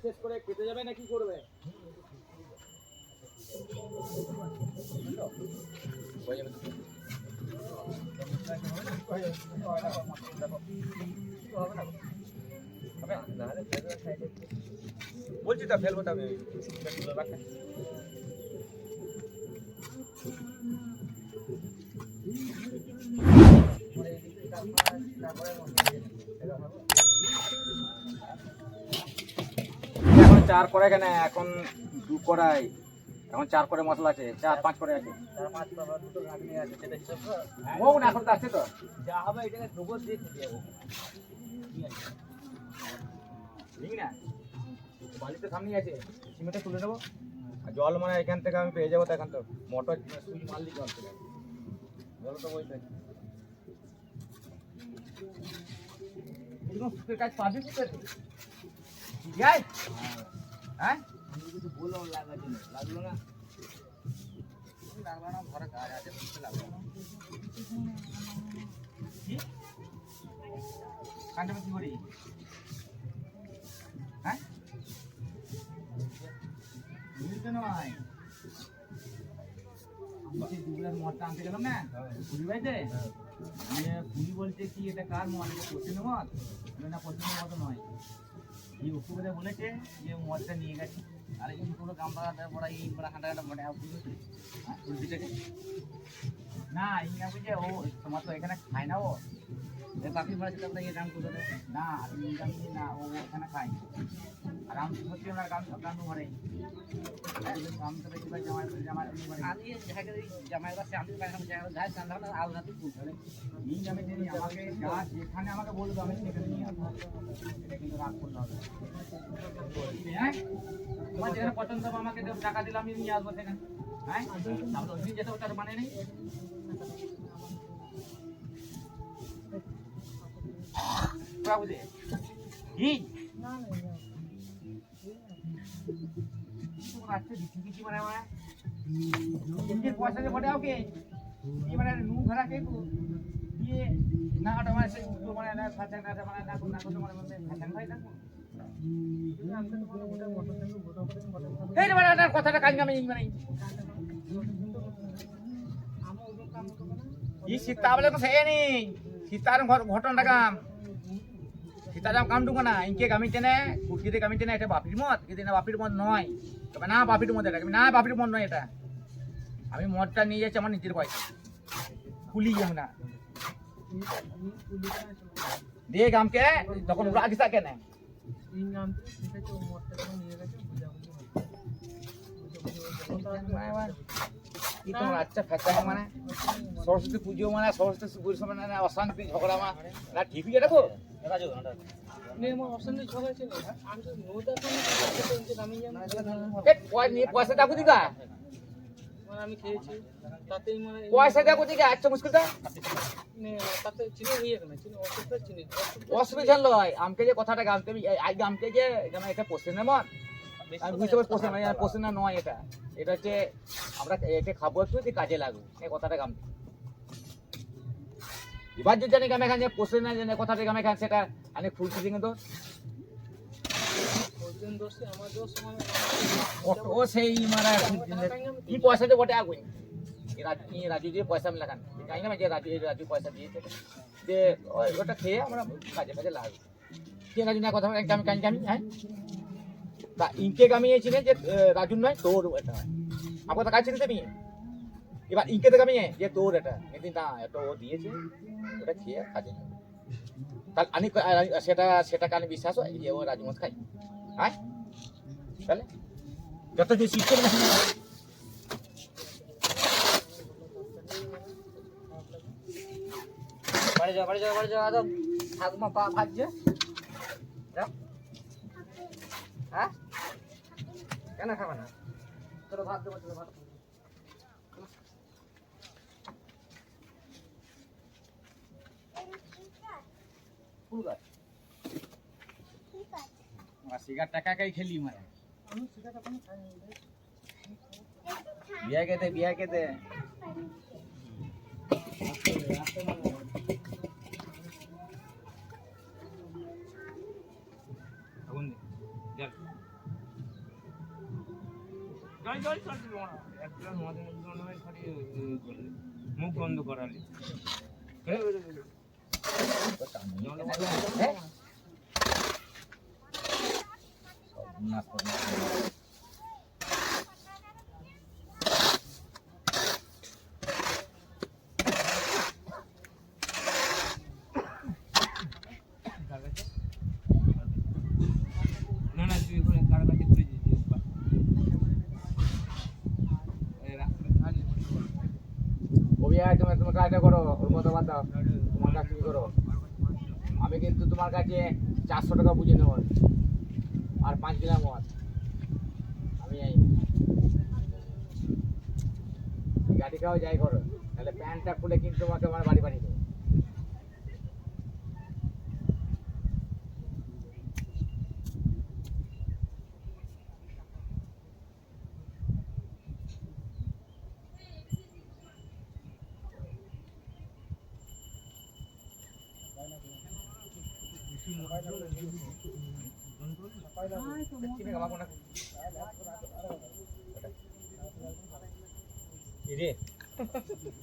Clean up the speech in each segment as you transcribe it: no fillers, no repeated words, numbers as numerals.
শেষ করে খেতে যাবে না কি করবে? বলছি তা ফেলবো তবে এখন 4 করে এখানে এখন 2 করাই এখন 4 করে মশলা আছে 4-5 করে আছে 4-5 করে দুটো লাগনি আছে সেটা হিসাব করো ও না এখন আসছে তো যা হবে এটাকে গোবর দিয়ে খেতে যাবো ঠিক না বালিতে সামনে আছে সিমেন্টে তুলে নেবো আর জল মানে এখান থেকে আমি পেয়ে যাবো তো এখন তো মোটর সুইচ মারলি জল থেকে জল তো বইতে এরকম সুখের কাজ পাবি কোথায় যাই হ্যাঁ আমি কিছু বললাম লাগার জন্য লাগলো না ঘরে কাজ আছে বুঝতে লাগলো না কাজটা কি করি হ্যাঁ বুঝতে নয় আমি দুগুলার মদটা আনতে গেলাম না পুরি বাড়িতে পুরি বলছে কি এটা কার মদ এটা পশ্চিমের মদ না পশ্চিমের মতো নয় এই ওষুধে বলেছে যে মদটা নিয়ে গেছে আর এই পুরো গামলা পড়া এই পড়া হাঁটা হাঁটা মানে উল্টিটাকে না ইয়া বুঝে ও তোমার তো এখানে খায় না ও বাকি পড়া যেটা এই দাম করে না এই দাম না ও এখানে খায় আর আমি সত্যি আমার গাম ঘরে গাম তো বেশি জামাই আমি জামাই কাছে আমি যাই কান্দা না আর রাতে পুষ করে এই জামে যিনি আমাকে যা যেখানে আমাকে বলবে আমি সেখানে নিয়ে আসবো এটা কিন্তু রাগ করতে হবে হ্যাঁ তোমার যেখানে পছন্দ হবে আমাকে টাকা দিলে আমি নিয়ে আসবো সেখানে হ্যাঁ তাহলে ওই দিন যেতে ওটার মানে নেই বুঝে কি না রাত্রে দিচ্ছি কিছু মানে আমার এমনি পয়সা যে বটে ওকে কি মানে নুন ভরা কে দিয়ে না ওটা মানে সে মানে না ফাঁচা না মানে না কোন না কোন মানে ফাঁচা ভাই থাকবো এই মানে না কথাটা কাজ আমি মানে এই সীতা বলে তো সেই নেই সীতার ঘটনাটা কাম সীতারাম কাম ঢুকো না ইনকে গামি চেনে কুটিতে গামি চেনে এটা বাপির মদ কিন্তু না বাপির মদ নয় তবে না বাপির মদ এটা না বাপির মদ নয় এটা আমি মদটা নিয়ে যাচ্ছি আমার নিজের পয়সা খুলি যাবো না দিয়ে গামকে তখন ওরা আগে থাকে না আচ্ছা ফেঁচা মানে সরস্বতী পুজো মানে সরস্বতী পুজোর সময় না অশান্তি ঝগড়া মা না ঠিকই দেখো পয়সা দেখো দিকা আমি খেয়েছি তাতেই মানে পয়সা দেখো দিকা আচ্ছা মুশকিলটা তাতে চিনি হয়ে গেল চিনি অসুবিধা চিনি অসুবিধা নয় আমকে যে কথাটা গামতে আগে আমকে যে এটা পোষে না মন আমি বুঝতে পারছি পোষে না পোষে না নয় এটা এটা হচ্ছে আমরা এটা খাবো একটু কাজে লাগবে এই কথাটা গামতে এবার যদি জানি গামে খান পোষে না জানে কথাটা গামে খান সেটা আমি ফুলছি কিন্তু ও সেই মারা কি পয়সা দিয়ে বটে আগুন রাজু যে পয়সা আমি লাগান জানি না যে রাজু পয়সা দিয়েছে যে ওটা খেয়ে আমরা কাজে কাজে লাগবে কে রাজু না কথা আমি কামি হ্যাঁ তা ইনকে গামিয়েছিলেন যে রাজু নয় তোর এটা আমার কথা কাজ ছিল তুমি এবার ইনকে তো গামিয়ে যে তোর এটা কিন্তু না এটা ও দিয়েছে ওটা খেয়ে কাজে তাহলে আমি সেটা কানে বিশ্বাস হয় যে ও রাজমত খাই হ্যাঁ তাহলে যত যে সিস্টেম বাড়ি যাও একদম ঠাকুমা পা ভাজছে হ্যাঁ কেন খাবে না চলো ভাত দেবো চলো ভাত ফুল গাছ সিগার টাকা কাই খেলি মারা বিয়া কেতে মুখ বন্ধ করালি না তুই ওখানে কার কাছে ঘুরে যেতে তুমি কাজটা করো, ওর কথা বাদ দাও, তোমার কাজ তুমি করো। আমি কিন্তু তোমার কাছে 400 টাকা বুঝে নেব আর 5 কিলো মদ। আমি এই গাড়ি খাও যাই করো, তাহলে প্যান্টটা খুলে কিন্তু তোমাকে আমার বাড়ি পাঠিয়ে দেবো।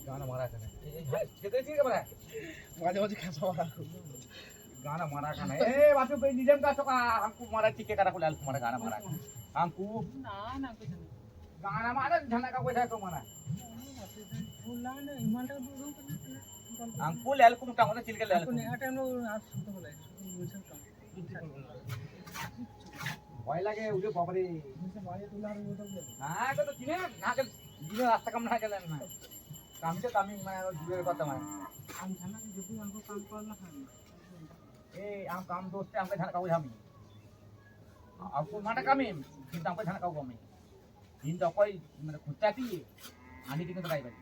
गाना मारा खाना माझे माझे खासा गाना मारा खाना ए बापू कोई निजम का तो हमको मारा चिके करा खुला मारा गाना मारा हमको ना ना कुछ गाना मारा झना का कोई तो मारा बोला ना हिमाल का दूर हमको लेल को मोटा होना चिलके लेल को आ टाइम लो आज सुनते बोले ভয় লাগে উঠে বাবারে হ্যাঁ তো চিনে না কে দিনে রাস্তা কাম না গেলেন না কাম তো কামি মানে দূরের কথা মানে আম জানা যদি আমকো কাম কর না খান এই আম কাম দোস্তে আমকে ধান কাউ আমি आपको माटा कामी কিন্তু আমকে ধান কাউ আমি দিন তো কই মানে খুঁচাতি আনি কিন্তু গাই বাই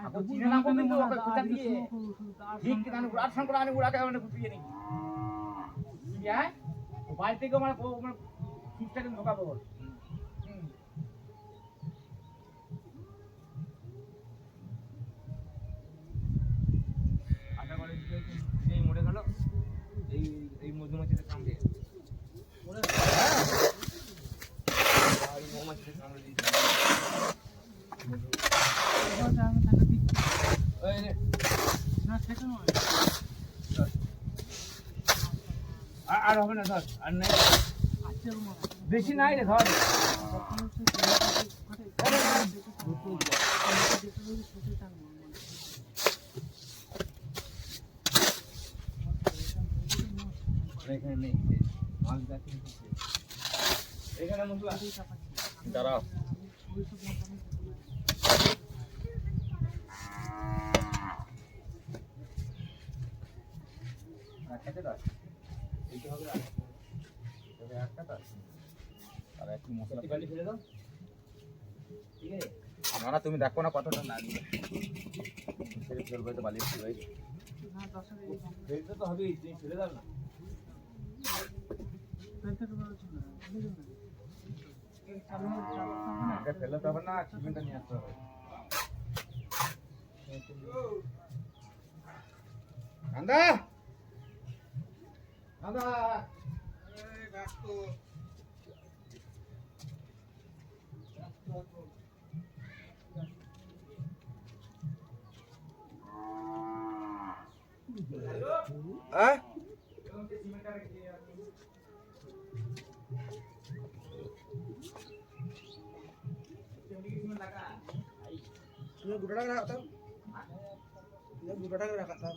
আপনি চিনে না কিন্তু ওকে খুঁচাতি ঠিক কি জানো উড়াত সংকরা আনি উড়াতে মানে খুঁটিয়ে নি ঠিক আছে बाल्टी থেকে মানে ঠিকঠাক ঢোকাবো আটা করে এই মরে গেল এই মধুমাছিতে কামড়ে ওরে আর মধুমাছিতে কামড়ে দিয়েছে আমি তাকে দিচ্ছি ওই রে না সেটা নয় আর হবে না ধর আর নাই বেশি নাই রে ধর এখানে নেই মাছ দেখতে এখানে মশলা দাঁড়াও খেতে দাও না তুমি দেখো না কতটা লাগবে ফেলবে তো বালি ফেলতে তো হবেই তুমি ফেলে দাও না ফেলে তো হবে না চিকেনটা নিয়ে আসতে হবে কান্দা কান্দা হ্যাঁ तुम्हें गुड़ा रखा था तुम्हें गुड़ा रखा था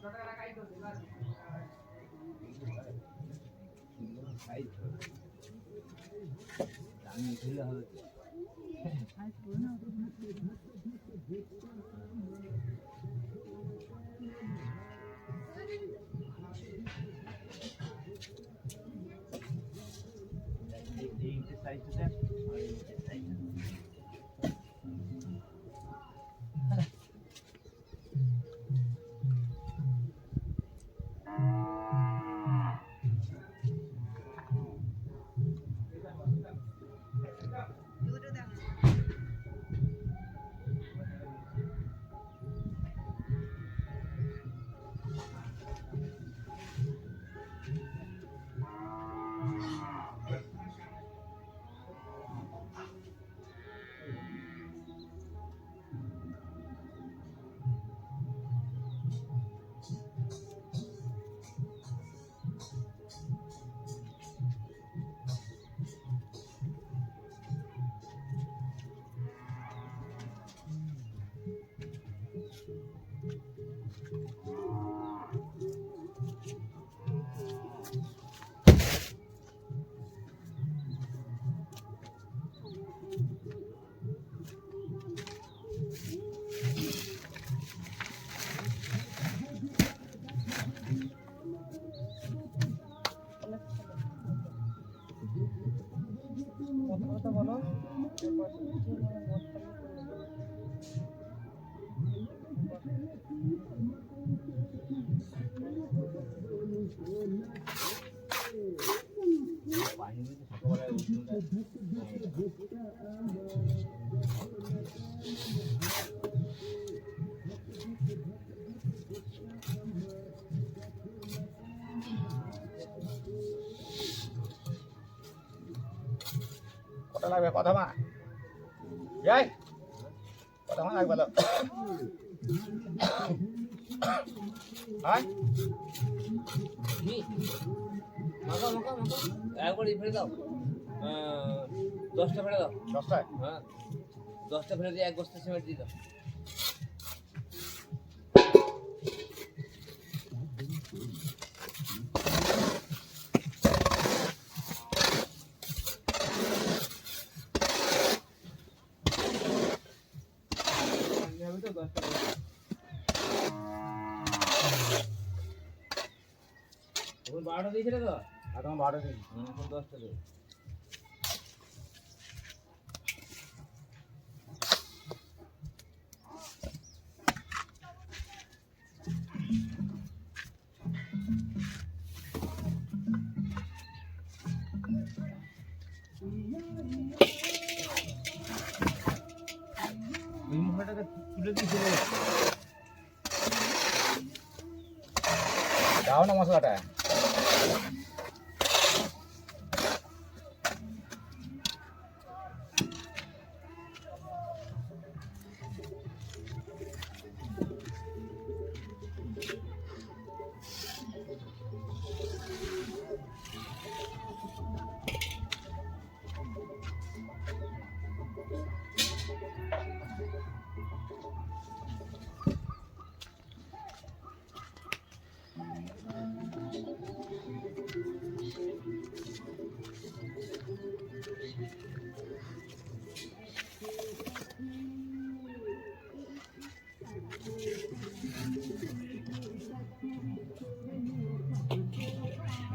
লাগবে কথা মা যাই কথা মা লাগবে তো হ্যাঁ কি মাখা মাখা মাখা একবার ফেলে দাও 10টা ফেলে দাও 10টায় হ্যাঁ 10টা ফেলে দিয়ে এক বস্তা সিমেন্ট দিয়ে দাও আমি তো 10টা এখন 12টা দিয়েছিলে তো আর তোমার 12টা দিন এখন 10টা দেবো ওই মুখাটাকে তুলে দিয়ে চলে যাচ্ছে। দাও না মশলাটা